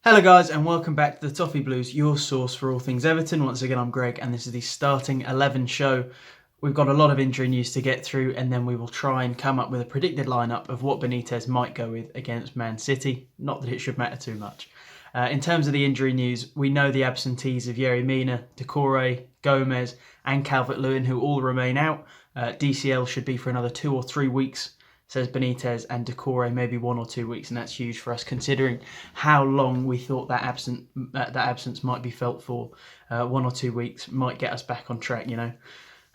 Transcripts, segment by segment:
Hello guys and welcome back to the Toffee Blues, your source for all things Everton. Once again I'm Greg and this is the starting 11 show. We've got a lot of injury news to get through and then we will try and come up with a predicted lineup of what Benitez might go with against Man City. Not that it should matter too much. In terms of the injury news, we know the absentees of Yerry Mina, Doucouré, Gomez and Calvert-Lewin who all remain out. DCL should be for another 2 or 3 weeks, says Benitez, and Doucouré maybe 1 or 2 weeks, and that's huge for us considering how long we thought that absence might be felt for. 1 or 2 weeks might get us back on track, you know.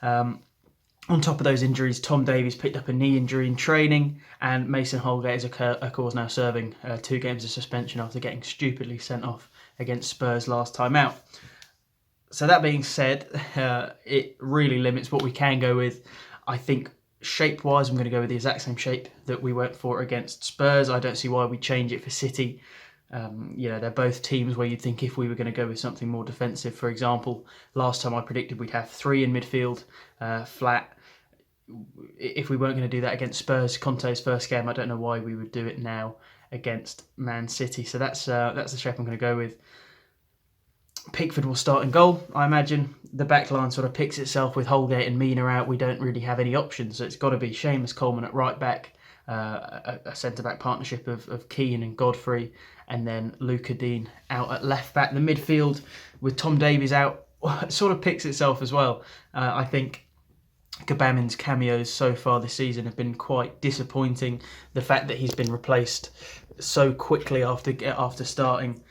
On top of those injuries, Tom Davies picked up a knee injury in training, and Mason Holgate is of course now serving 2 games of suspension after getting stupidly sent off against Spurs last time out. So that being said, it really limits what we can go with. I think shape-wise, I'm going to go with the exact same shape that we went for against Spurs. I don't see why we change it for City. They're both teams where you'd think if we were going to go with something more defensive, for example, last time I predicted we'd have 3 in midfield, flat. If we weren't going to do that against Spurs, Conte's first game, I don't know why we would do it now against Man City. So that's the shape I'm going to go with. Pickford will start in goal, I imagine. The back line sort of picks itself with Holgate and Mina out. We don't really have any options, so it's got to be Seamus Coleman at right back, a centre-back partnership of Keane and Godfrey, and then Luca Dean out at left back. The midfield with Tom Davies out sort of picks itself as well. I think Gabamin's cameos so far this season have been quite disappointing. The fact that he's been replaced so quickly after starting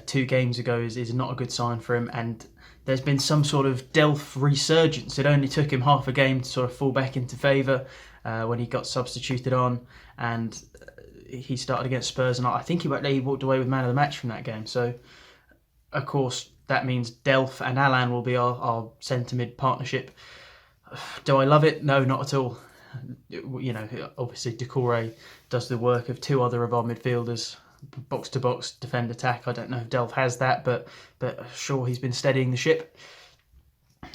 2 games ago is not a good sign for him, and there's been some sort of Delph resurgence. It only took him half a game to sort of fall back into favour when he got substituted on, and he started against Spurs, and I think he walked away with man of the match from that game. So of course that means Delph and Alan will be our centre mid partnership. Do I love it? No, not at all. You know, obviously Doucouré does the work of 2 other of our midfielders, box to box defend attack. I don't know if Delph has that, but sure, he's been steadying the ship.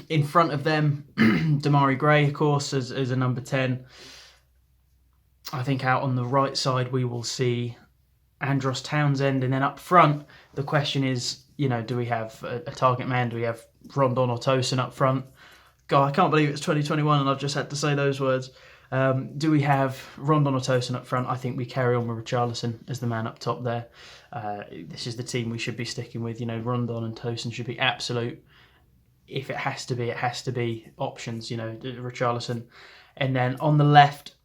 In front of them, Damari Gray, of course, as a number 10. I think out on the right side we will see Andros Townsend, and then up front the question is, you know, do we have a target man? Do we have Rondon or Tosin up front? God, I can't believe it's 2021 and I've just had to say those words. Do we have Rondon or Tosin up front? I think we carry on with Richarlison as the man up top there. This is the team we should be sticking with. You know, Rondon and Tosin should be absolute. If it has to be options, you know, Richarlison. And then on the left,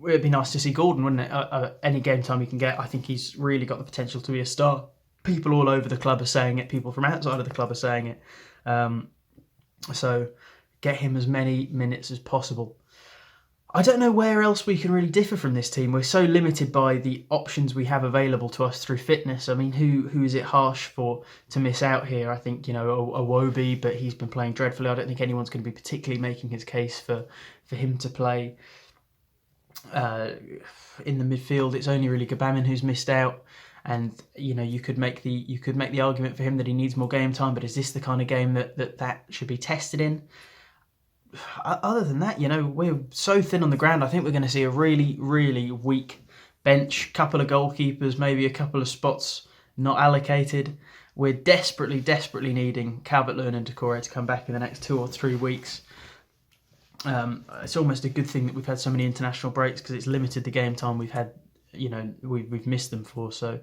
it'd be nice to see Gordon, wouldn't it? Any game time he can get, I think he's really got the potential to be a star. People all over the club are saying it. People from outside of the club are saying it. So get him as many minutes as possible. I don't know where else we can really differ from this team. We're so limited by the options we have available to us through fitness. I mean, who is it harsh for to miss out here? I think, you know, Iwobi, but he's been playing dreadfully. I don't think anyone's going to be particularly making his case for him to play. In the midfield, it's only really Gabamin who's missed out. And you know, you could make the argument for him that he needs more game time, but is this the kind of game that should be tested in? Other than that, you know, we're so thin on the ground. I think we're going to see a really, really weak bench. Couple of goalkeepers, maybe a couple of spots not allocated. We're desperately, desperately needing Calvert-Lewin and Doucouré to come back in the next 2 or 3 weeks. It's almost a good thing that we've had so many international breaks because it's limited the game time we've had. You know, we've missed them for. So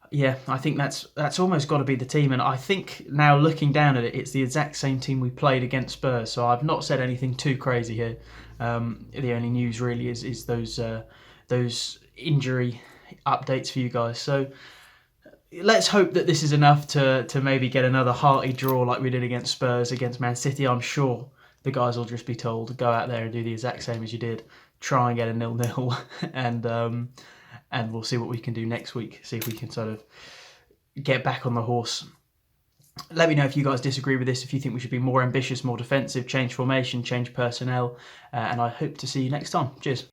yeah, I think that's almost got to be the team. And I think now looking down at it, it's the exact same team we played against Spurs. So I've not said anything too crazy here. The only news really is those injury updates for you guys. So let's hope that this is enough to maybe get another hearty draw like we did against Spurs, against Man City. I'm sure the guys will just be told, go out there and do the exact same as you did. Try and get a 0-0 and we'll see what we can do next week. See if we can sort of get back on the horse. Let me know if you guys disagree with this, if you think we should be more ambitious, more defensive, change formation, change personnel, and I hope to see you next time. Cheers.